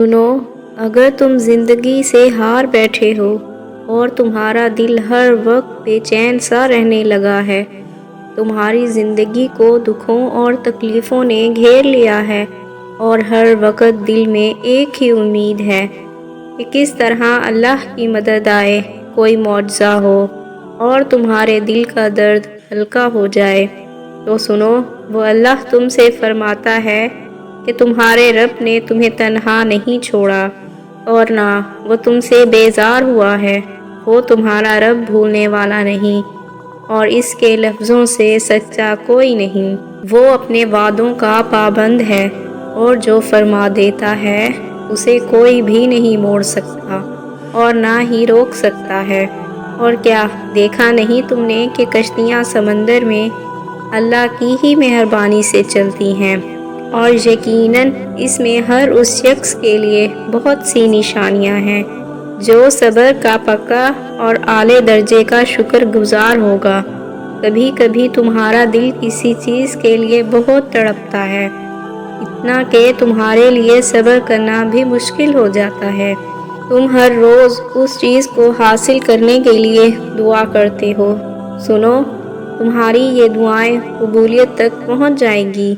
سنو، اگر تم زندگی سے ہار بیٹھے ہو اور تمہارا دل ہر وقت بے چین سا رہنے لگا ہے، تمہاری زندگی کو دکھوں اور تکلیفوں نے گھیر لیا ہے اور ہر وقت دل میں ایک ہی امید ہے کہ کس طرح اللہ کی مدد آئے، کوئی معجزہ ہو اور تمہارے دل کا درد ہلکا ہو جائے، تو سنو، وہ اللہ تم سے فرماتا ہے کہ تمہارے رب نے تمہیں تنہا نہیں چھوڑا اور نہ وہ تم سے بیزار ہوا ہے۔ وہ تمہارا رب بھولنے والا نہیں اور اس کے لفظوں سے سچا کوئی نہیں۔ وہ اپنے وعدوں کا پابند ہے اور جو فرما دیتا ہے اسے کوئی بھی نہیں موڑ سکتا اور نہ ہی روک سکتا ہے۔ اور کیا دیکھا نہیں تم نے کہ کشتیاں سمندر میں اللہ کی ہی مہربانی سے چلتی ہیں، اور یقیناً اس میں ہر اس شخص کے لیے بہت سی نشانیاں ہیں جو صبر کا پکا اور اعلیٰ درجے کا شکر گزار ہوگا۔ کبھی کبھی تمہارا دل کسی چیز کے لیے بہت تڑپتا ہے، اتنا کہ تمہارے لیے صبر کرنا بھی مشکل ہو جاتا ہے۔ تم ہر روز اس چیز کو حاصل کرنے کے لیے دعا کرتے ہو۔ سنو، تمہاری یہ دعائیں قبولیت تک پہنچ جائیں گی،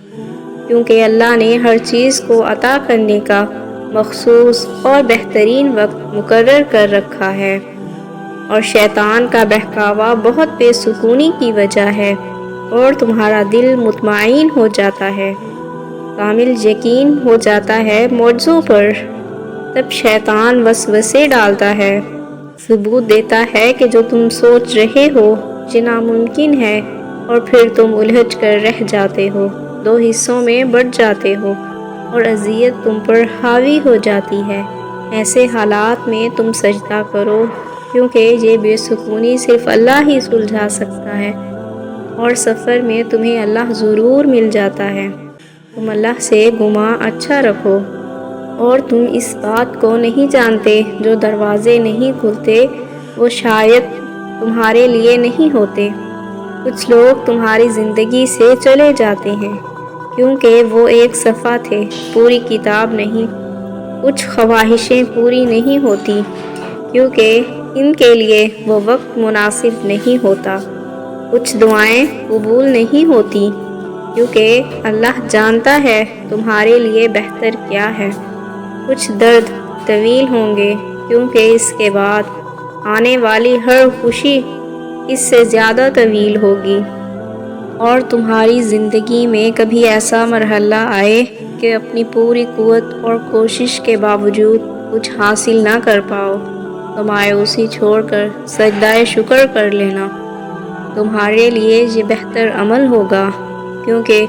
کیونکہ اللہ نے ہر چیز کو عطا کرنے کا مخصوص اور بہترین وقت مقرر کر رکھا ہے، اور شیطان کا بہکاوا بہت بے سکونی کی وجہ ہے اور تمہارا دل مطمئن ہو جاتا ہے، کامل یقین ہو جاتا ہے معجزوں پر۔ تب شیطان وسوسے ڈالتا ہے، ثبوت دیتا ہے کہ جو تم سوچ رہے ہو یہ ناممکن ہے، اور پھر تم الجھ کر رہ جاتے ہو، دو حصوں میں بٹ جاتے ہو اور اذیت تم پر حاوی ہو جاتی ہے۔ ایسے حالات میں تم سجدہ کرو، کیونکہ یہ بے سکونی صرف اللہ ہی سلجھا سکتا ہے، اور سفر میں تمہیں اللہ ضرور مل جاتا ہے۔ تم اللہ سے گمان اچھا رکھو، اور تم اس بات کو نہیں جانتے جو دروازے نہیں کھلتے وہ شاید تمہارے لیے نہیں ہوتے۔ کچھ لوگ تمہاری زندگی سے چلے جاتے ہیں کیونکہ وہ ایک صفحہ تھے، پوری کتاب نہیں۔ کچھ خواہشیں پوری نہیں ہوتی کیونکہ ان کے لیے وہ وقت مناسب نہیں ہوتا۔ کچھ دعائیں قبول نہیں ہوتی کیونکہ اللہ جانتا ہے تمہارے لیے بہتر کیا ہے۔ کچھ درد طویل ہوں گے کیونکہ اس کے بعد آنے والی ہر خوشی اس سے زیادہ طویل ہوگی۔ اور تمہاری زندگی میں کبھی ایسا مرحلہ آئے کہ اپنی پوری قوت اور کوشش کے باوجود کچھ حاصل نہ کر پاؤ، تو مایوسی چھوڑ کر سجدہ شکر کر لینا۔ تمہارے لیے یہ بہتر عمل ہوگا، کیونکہ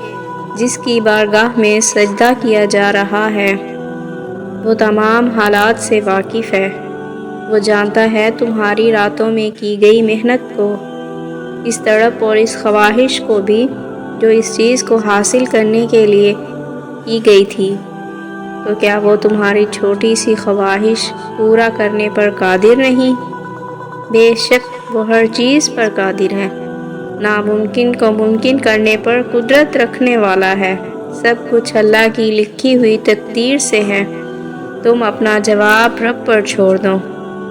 جس کی بارگاہ میں سجدہ کیا جا رہا ہے وہ تمام حالات سے واقف ہے۔ وہ جانتا ہے تمہاری راتوں میں کی گئی محنت کو، اس تڑپ اور اس خواہش کو بھی جو اس چیز کو حاصل کرنے کے لیے کی گئی تھی۔ تو کیا وہ تمہاری چھوٹی سی خواہش پورا کرنے پر قادر نہیں؟ بے شک وہ ہر چیز پر قادر ہے، ناممکن کو ممکن کرنے پر قدرت رکھنے والا ہے۔ سب کچھ اللہ کی لکھی ہوئی تقدیر سے ہے۔ تم اپنا جواب رب پر چھوڑ دو،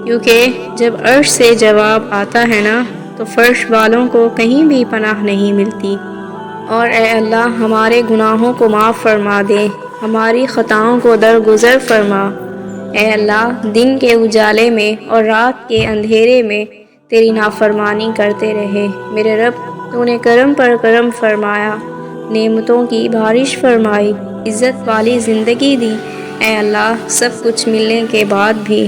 کیونکہ جب عرش سے جواب آتا ہے نا تو فرش والوں کو کہیں بھی پناہ نہیں ملتی۔ اور اے اللہ، ہمارے گناہوں کو معاف فرما دے، ہماری خطاؤں کو درگزر فرما۔ اے اللہ، دن کے اجالے میں اور رات کے اندھیرے میں تیری نافرمانی کرتے رہے میرے رب، تو نے کرم پر کرم فرمایا، نعمتوں کی بارش فرمائی، عزت والی زندگی دی۔ اے اللہ، سب کچھ ملنے کے بعد بھی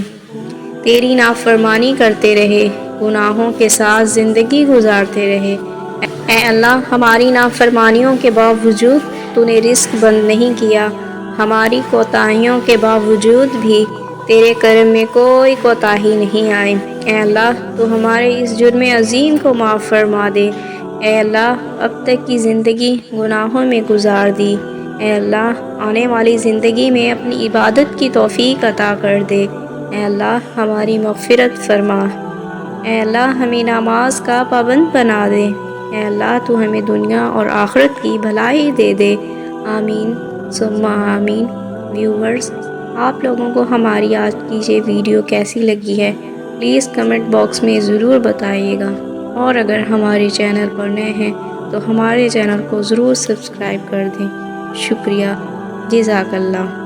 تیری نافرمانی کرتے رہے، گناہوں کے ساتھ زندگی گزارتے رہے۔ اے اللہ، ہماری نافرمانیوں کے باوجود تو نے رزق بند نہیں کیا، ہماری کوتاہیوں کے باوجود بھی تیرے کرم میں کوئی کوتاہی نہیں آئی۔ اے اللہ، تو ہمارے اس جرم عظیم کو معاف فرما دے۔ اے اللہ، اب تک کی زندگی گناہوں میں گزار دی، اے اللہ آنے والی زندگی میں اپنی عبادت کی توفیق عطا کر دے۔ اے اللہ، ہماری مغفرت فرما۔ اے اللہ، ہمیں نماز کا پابند بنا دے۔ اے اللہ، تو ہمیں دنیا اور آخرت کی بھلائی دے دے۔ آمین ثم آمین۔ ویورز، آپ لوگوں کو ہماری آج کی یہ ویڈیو کیسی لگی ہے پلیز کمنٹ باکس میں ضرور بتائیے گا، اور اگر ہمارے چینل پر نئے ہیں تو ہمارے چینل کو ضرور سبسکرائب کر دیں۔ شکریہ، جزاک اللہ۔